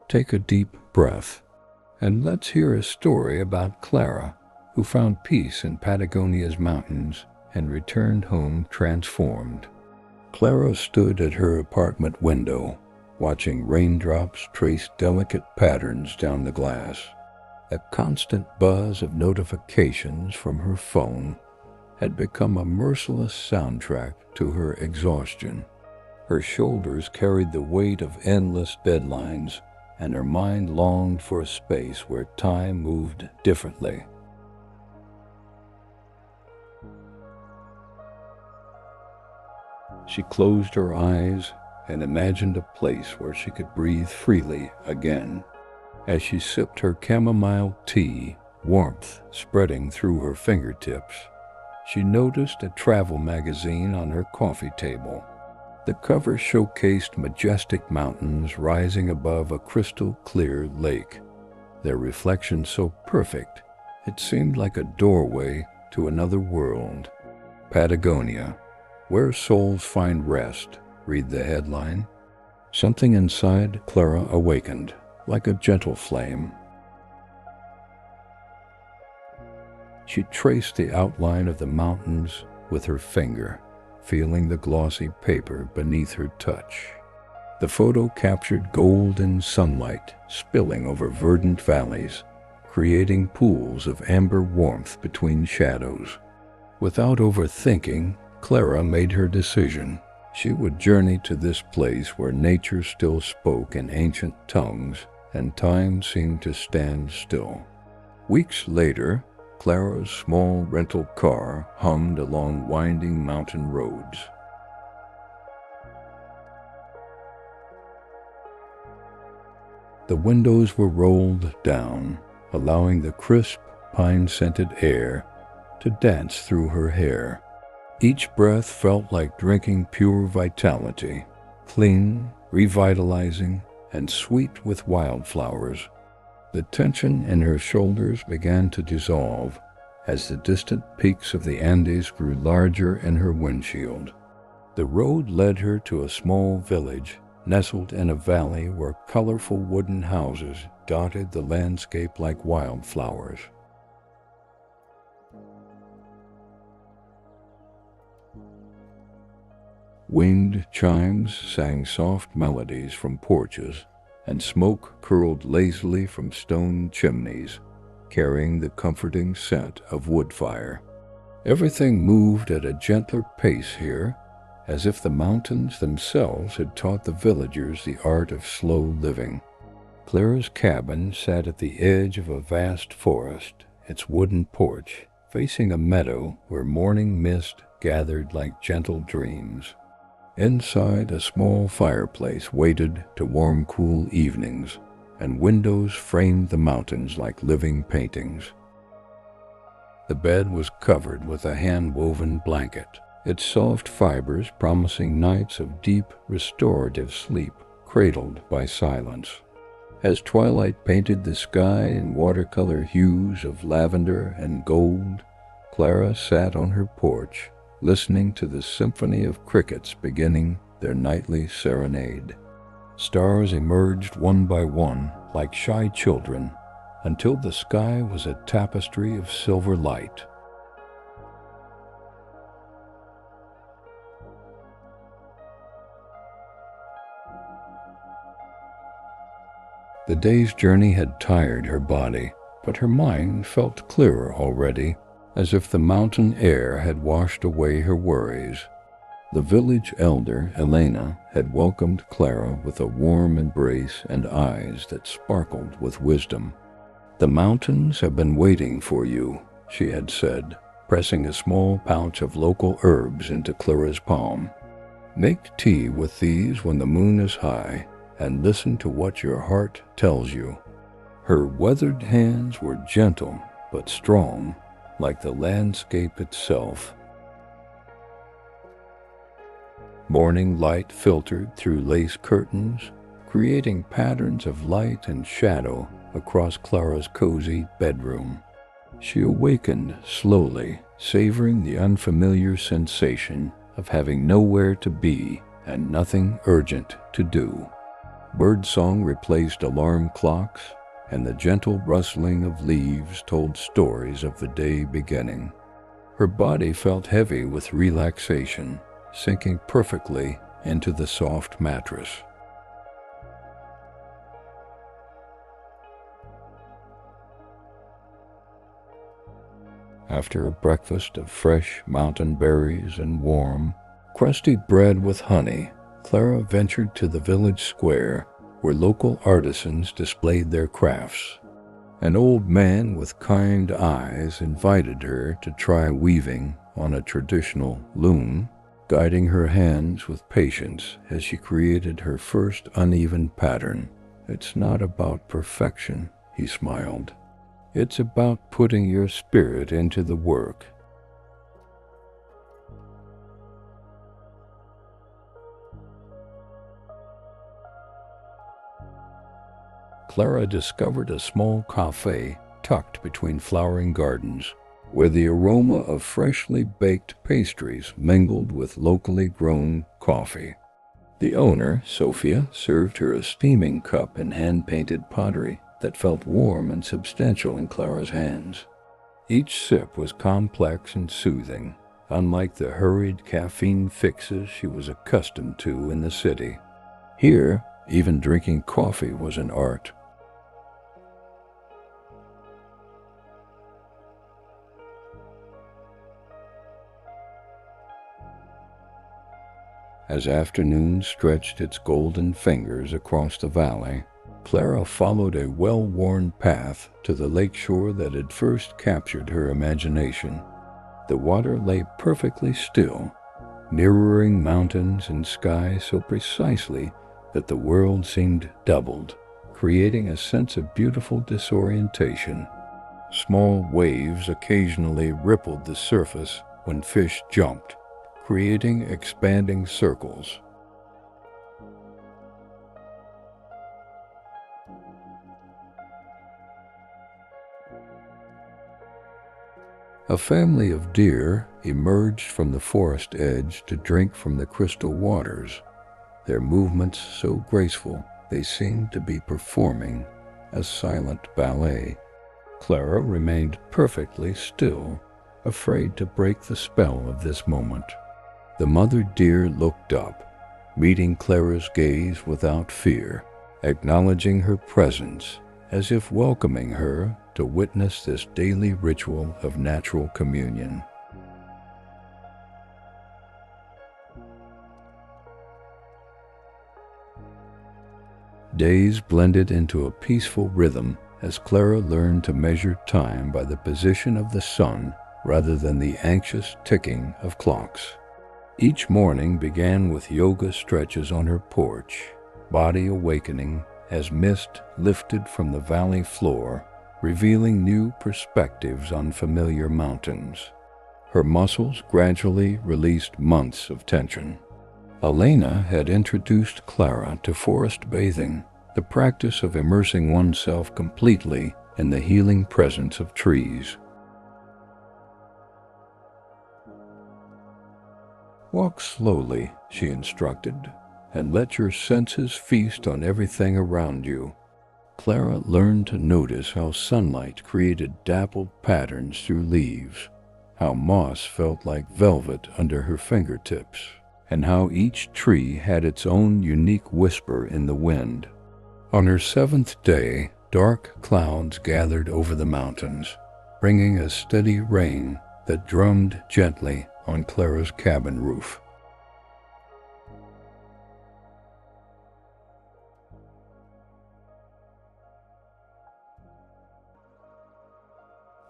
Take a deep breath, and let's hear a story about Clara, who found peace in Patagonia's mountains and returned home transformed. Clara stood at her apartment window, watching raindrops trace delicate patterns down the glass. A constant buzz of notifications from her phone had become a merciless soundtrack to her exhaustion. Her shoulders carried the weight of endless deadlines, and her mind longed for a space where time moved differently. She closed her eyes and imagined a place where she could breathe freely again. As she sipped her chamomile tea, warmth spreading through her fingertips, she noticed a travel magazine on her coffee table. The cover showcased majestic mountains rising above a crystal-clear lake, their reflection so perfect it seemed like a doorway to another world. Patagonia, where souls find rest, read the headline. Something inside Clara awakened, like a gentle flame. She traced the outline of the mountains with her finger, feeling the glossy paper beneath her touch. The photo captured golden sunlight spilling over verdant valleys, creating pools of amber warmth between shadows. Without overthinking, Clara made her decision. She would journey to this place where nature still spoke in ancient tongues and time seemed to stand still. Weeks later, Clara's small rental car hummed along winding mountain roads. The windows were rolled down, allowing the crisp, pine-scented air to dance through her hair. Each breath felt like drinking pure vitality, clean, revitalizing, and sweet with wildflowers. The tension in her shoulders began to dissolve as the distant peaks of the Andes grew larger in her windshield. The road led her to a small village nestled in a valley where colorful wooden houses dotted the landscape like wildflowers. Winged chimes sang soft melodies from porches, and smoke curled lazily from stone chimneys, carrying the comforting scent of wood fire. Everything moved at a gentler pace here, as if the mountains themselves had taught the villagers the art of slow living. Clara's cabin sat at the edge of a vast forest, its wooden porch facing a meadow where morning mist gathered like gentle dreams. Inside, a small fireplace waited to warm cool evenings, and windows framed the mountains like living paintings. The bed was covered with a hand-woven blanket, its soft fibers promising nights of deep, restorative sleep, cradled by silence. As twilight painted the sky in watercolor hues of lavender and gold, Clara sat on her porch, listening to the symphony of crickets beginning their nightly serenade. Stars emerged one by one like shy children until the sky was a tapestry of silver light. The day's journey had tired her body, but her mind felt clearer already, as if the mountain air had washed away her worries. The village elder, Elena, had welcomed Clara with a warm embrace and eyes that sparkled with wisdom. "The mountains have been waiting for you," she had said, pressing a small pouch of local herbs into Clara's palm. "Make tea with these when the moon is high, and listen to what your heart tells you." Her weathered hands were gentle but strong, like the landscape itself. Morning light filtered through lace curtains, creating patterns of light and shadow across Clara's cozy bedroom. She awakened slowly, savoring the unfamiliar sensation of having nowhere to be and nothing urgent to do. Birdsong replaced alarm clocks, and the gentle rustling of leaves told stories of the day beginning. Her body felt heavy with relaxation, sinking perfectly into the soft mattress. After a breakfast of fresh mountain berries and warm, crusty bread with honey, Clara ventured to the village square where local artisans displayed their crafts. An old man with kind eyes invited her to try weaving on a traditional loom, guiding her hands with patience as she created her first uneven pattern. "It's not about perfection," he smiled. "It's about putting your spirit into the work." Clara discovered a small cafe tucked between flowering gardens, where the aroma of freshly baked pastries mingled with locally grown coffee. The owner, Sophia, served her a steaming cup in hand-painted pottery that felt warm and substantial in Clara's hands. Each sip was complex and soothing, unlike the hurried caffeine fixes she was accustomed to in the city. Here, even drinking coffee was an art. As afternoon stretched its golden fingers across the valley, Clara followed a well-worn path to the lakeshore that had first captured her imagination. The water lay perfectly still, mirroring mountains and sky so precisely that the world seemed doubled, creating a sense of beautiful disorientation. Small waves occasionally rippled the surface when fish jumped, creating expanding circles. A family of deer emerged from the forest edge to drink from the crystal waters, their movements so graceful they seemed to be performing a silent ballet. Clara remained perfectly still, afraid to break the spell of this moment. The mother deer looked up, meeting Clara's gaze without fear, acknowledging her presence as if welcoming her to witness this daily ritual of natural communion. Days blended into a peaceful rhythm as Clara learned to measure time by the position of the sun rather than the anxious ticking of clocks. Each morning began with yoga stretches on her porch, body awakening as mist lifted from the valley floor, revealing new perspectives on familiar mountains. Her muscles gradually released months of tension. Elena had introduced Clara to forest bathing, the practice of immersing oneself completely in the healing presence of trees. "Walk slowly," she instructed, "and let your senses feast on everything around you." Clara learned to notice how sunlight created dappled patterns through leaves, how moss felt like velvet under her fingertips, and how each tree had its own unique whisper in the wind. On her seventh day, dark clouds gathered over the mountains, bringing a steady rain that drummed gently on Clara's cabin roof.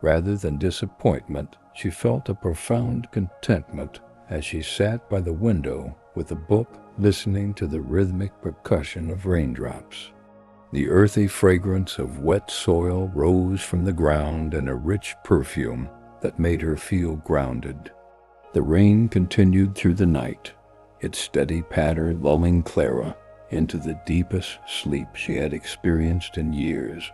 Rather than disappointment, she felt a profound contentment as she sat by the window with a book, listening to the rhythmic percussion of raindrops. The earthy fragrance of wet soil rose from the ground in a rich perfume that made her feel grounded. The rain continued through the night, its steady patter lulling Clara into the deepest sleep she had experienced in years.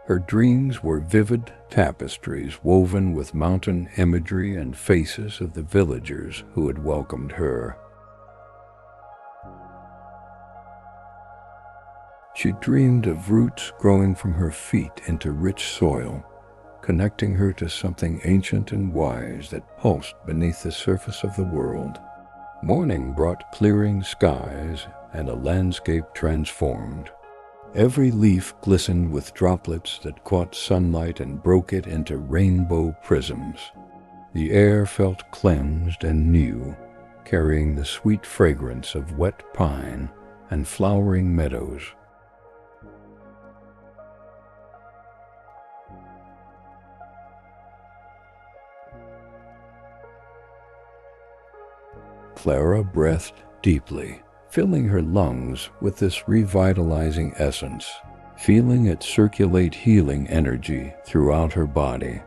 Her dreams were vivid tapestries woven with mountain imagery and faces of the villagers who had welcomed her. She dreamed of roots growing from her feet into rich soil, connecting her to something ancient and wise that pulsed beneath the surface of the world. Morning brought clearing skies and a landscape transformed. Every leaf glistened with droplets that caught sunlight and broke it into rainbow prisms. The air felt cleansed and new, carrying the sweet fragrance of wet pine and flowering meadows. Clara breathed deeply, filling her lungs with this revitalizing essence, feeling it circulate healing energy throughout her body.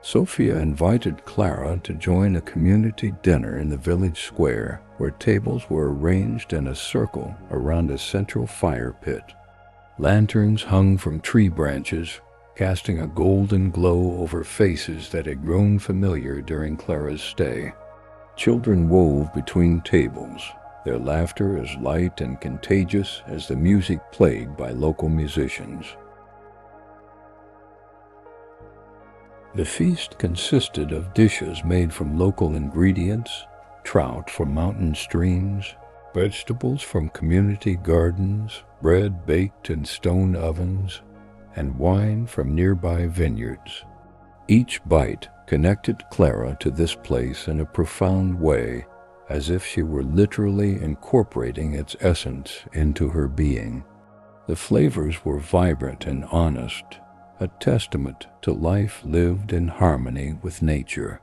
Sophia invited Clara to join a community dinner in the village square, where tables were arranged in a circle around a central fire pit. Lanterns hung from tree branches, casting a golden glow over faces that had grown familiar during Clara's stay. Children wove between tables, their laughter as light and contagious as the music played by local musicians. The feast consisted of dishes made from local ingredients, trout from mountain streams, vegetables from community gardens, bread baked in stone ovens, and wine from nearby vineyards. Each bite connected Clara to this place in a profound way, as if she were literally incorporating its essence into her being. The flavors were vibrant and honest, a testament to life lived in harmony with nature.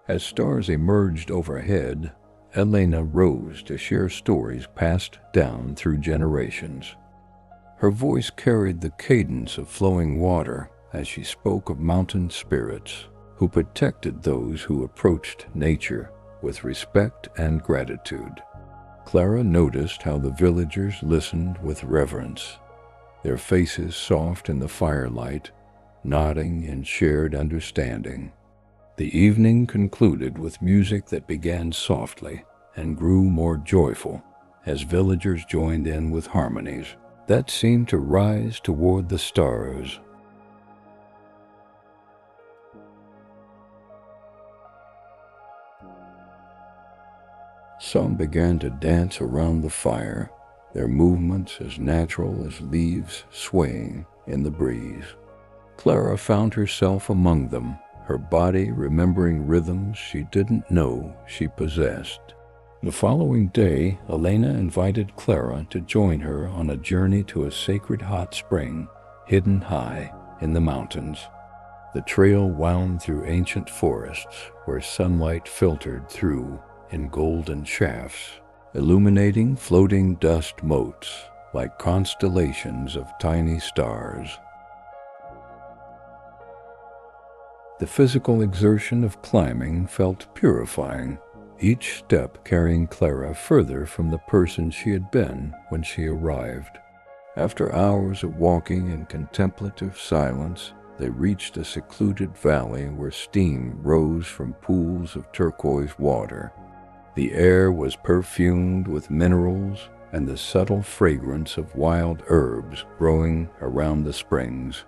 As stars emerged overhead, Elena rose to share stories passed down through generations. Her voice carried the cadence of flowing water as she spoke of mountain spirits who protected those who approached nature with respect and gratitude. Clara noticed how the villagers listened with reverence, their faces soft in the firelight, nodding in shared understanding. The evening concluded with music that began softly and grew more joyful as villagers joined in with harmonies that seemed to rise toward the stars. Some began to dance around the fire, their movements as natural as leaves swaying in the breeze. Clara found herself among them, her body remembering rhythms she didn't know she possessed. The following day, Elena invited Clara to join her on a journey to a sacred hot spring hidden high in the mountains. The trail wound through ancient forests where sunlight filtered through in golden shafts, illuminating floating dust motes like constellations of tiny stars. The physical exertion of climbing felt purifying, each step carrying Clara further from the person she had been when she arrived. After hours of walking in contemplative silence, they reached a secluded valley where steam rose from pools of turquoise water. The air was perfumed with minerals and the subtle fragrance of wild herbs growing around the springs.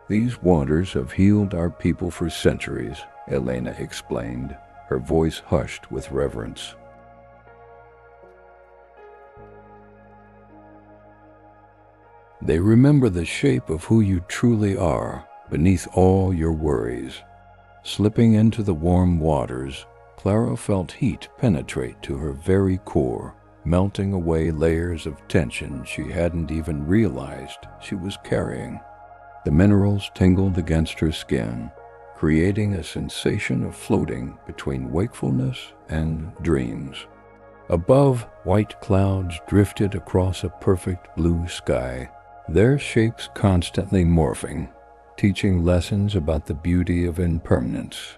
"These waters have healed our people for centuries," Elena explained, her voice hushed with reverence. "They remember the shape of who you truly are beneath all your worries." Slipping into the warm waters, Clara felt heat penetrate to her very core, melting away layers of tension she hadn't even realized she was carrying. The minerals tingled against her skin, creating a sensation of floating between wakefulness and dreams. Above, white clouds drifted across a perfect blue sky, their shapes constantly morphing, teaching lessons about the beauty of impermanence.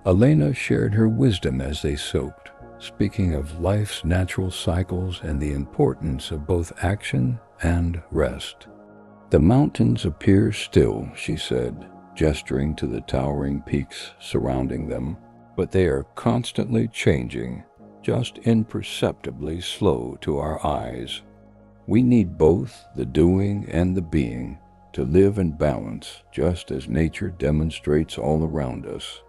Elena shared her wisdom as they soaked, speaking of life's natural cycles and the importance of both action and rest. "The mountains appear still," she said, gesturing to the towering peaks surrounding them, "but they are constantly changing, just imperceptibly slow to our eyes. We need both the doing and the being to live in balance, just as nature demonstrates all around us.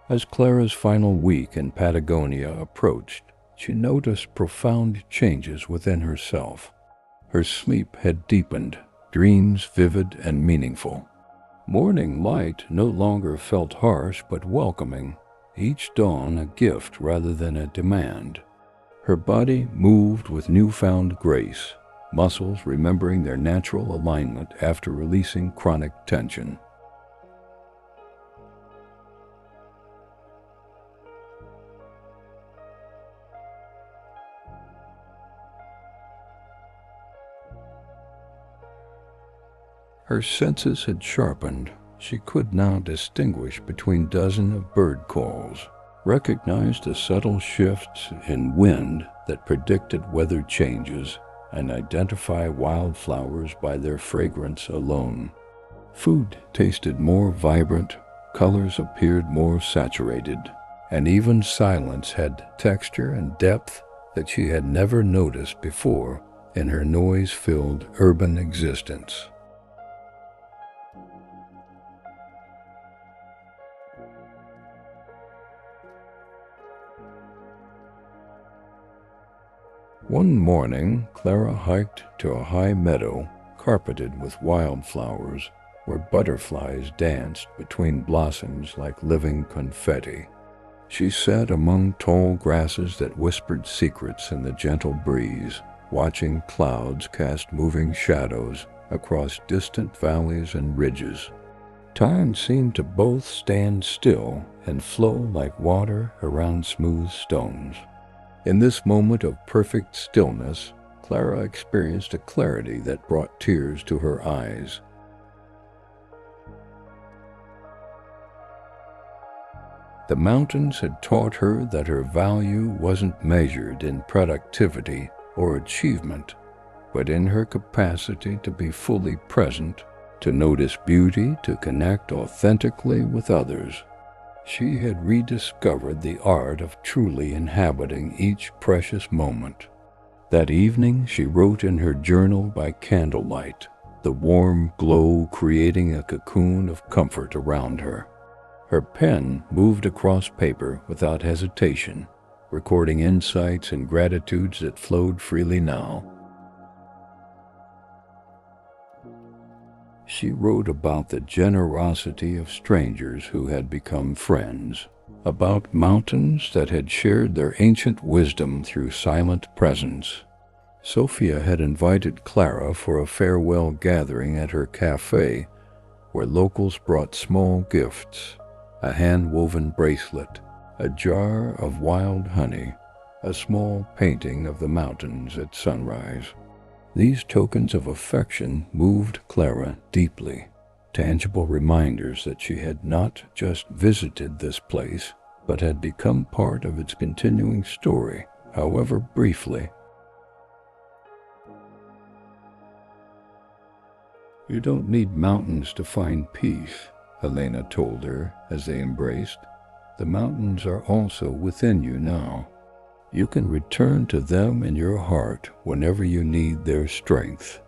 As Clara's final week in Patagonia approached, she noticed profound changes within herself. Her sleep had deepened, dreams vivid and meaningful. Morning light no longer felt harsh but welcoming, each dawn a gift rather than a demand. Her body moved with newfound grace, muscles remembering their natural alignment after releasing chronic tension. Her senses had sharpened. She could now distinguish between dozens of bird calls, recognized the subtle shifts in wind that predicted weather changes, and identify wildflowers by their fragrance alone. Food tasted more vibrant, colors appeared more saturated, and even silence had texture and depth that she had never noticed before in her noise-filled urban existence. One morning, Clara hiked to a high meadow carpeted with wildflowers, where butterflies danced between blossoms like living confetti. She sat among tall grasses that whispered secrets in the gentle breeze, watching clouds cast moving shadows across distant valleys and ridges. Time seemed to both stand still and flow like water around smooth stones. In this moment of perfect stillness, Clara experienced a clarity that brought tears to her eyes. The mountains had taught her that her value wasn't measured in productivity or achievement, but in her capacity to be fully present, to notice beauty, to connect authentically with others. She had rediscovered the art of truly inhabiting each precious moment. That evening, she wrote in her journal by candlelight, the warm glow creating a cocoon of comfort around her. Her pen moved across paper without hesitation, recording insights and gratitudes that flowed freely now. She wrote about the generosity of strangers who had become friends, about mountains that had shared their ancient wisdom through silent presence. Sophia had invited Clara for a farewell gathering at her cafe, where locals brought small gifts, a hand-woven bracelet, a jar of wild honey, a small painting of the mountains at sunrise. These tokens of affection moved Clara deeply, tangible reminders that she had not just visited this place, but had become part of its continuing story, however briefly. "You don't need mountains to find peace," Helena told her as they embraced. "The mountains are also within you now. You can return to them in your heart whenever you need their strength."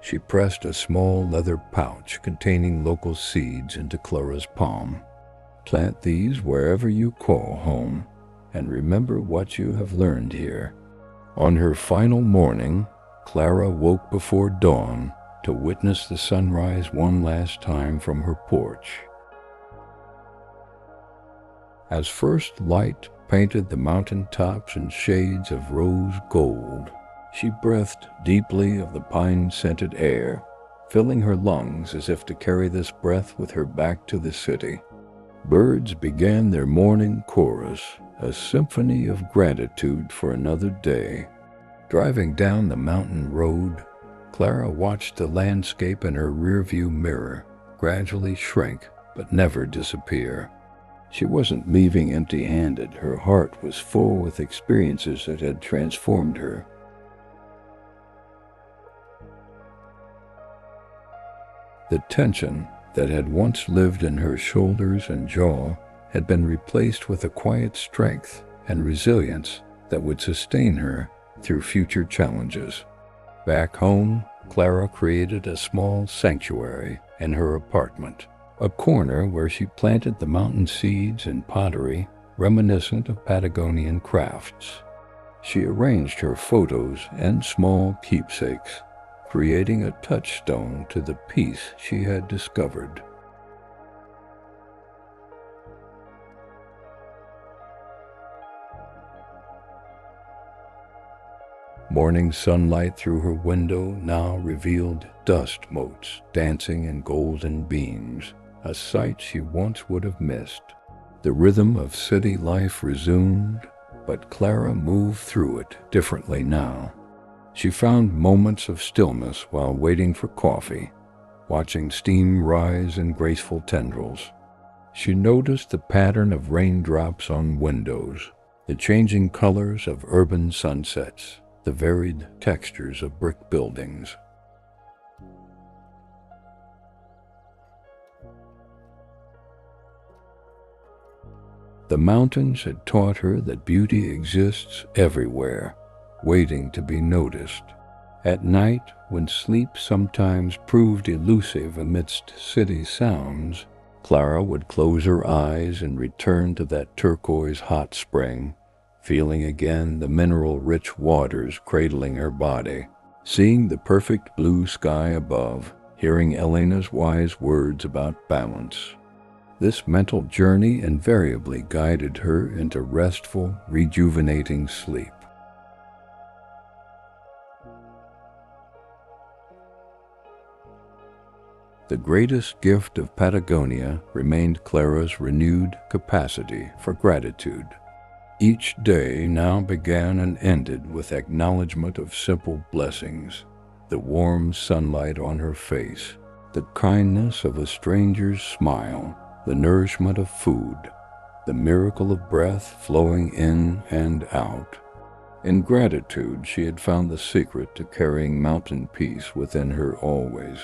She pressed a small leather pouch containing local seeds into Clara's palm. "Plant these wherever you call home, and remember what you have learned here." On her final morning, Clara woke before dawn to witness the sunrise one last time from her porch. As first light painted the mountain tops in shades of rose gold, she breathed deeply of the pine-scented air, filling her lungs as if to carry this breath with her back to the city. Birds began their morning chorus, a symphony of gratitude for another day. Driving down the mountain road, Clara watched the landscape in her rearview mirror gradually shrink but never disappear. She wasn't leaving empty-handed. Her heart was full with experiences that had transformed her. The tension that had once lived in her shoulders and jaw had been replaced with a quiet strength and resilience that would sustain her through future challenges. Back home, Clara created a small sanctuary in her apartment, a corner where she planted the mountain seeds and pottery reminiscent of Patagonian crafts. She arranged her photos and small keepsakes, creating a touchstone to the peace she had discovered. Morning sunlight through her window now revealed dust motes dancing in golden beams, a sight she once would have missed. The rhythm of city life resumed, but Clara moved through it differently now. She found moments of stillness while waiting for coffee, watching steam rise in graceful tendrils. She noticed the pattern of raindrops on windows, the changing colors of urban sunsets, the varied textures of brick buildings. The mountains had taught her that beauty exists everywhere, waiting to be noticed. At night, when sleep sometimes proved elusive amidst city sounds, Clara would close her eyes and return to that turquoise hot spring, feeling again the mineral-rich waters cradling her body, seeing the perfect blue sky above, hearing Elena's wise words about balance. This mental journey invariably guided her into restful, rejuvenating sleep. The greatest gift of Patagonia remained Clara's renewed capacity for gratitude. Each day now began and ended with acknowledgement of simple blessings, the warm sunlight on her face, the kindness of a stranger's smile, the nourishment of food, the miracle of breath flowing in and out. In gratitude, she had found the secret to carrying mountain peace within her always.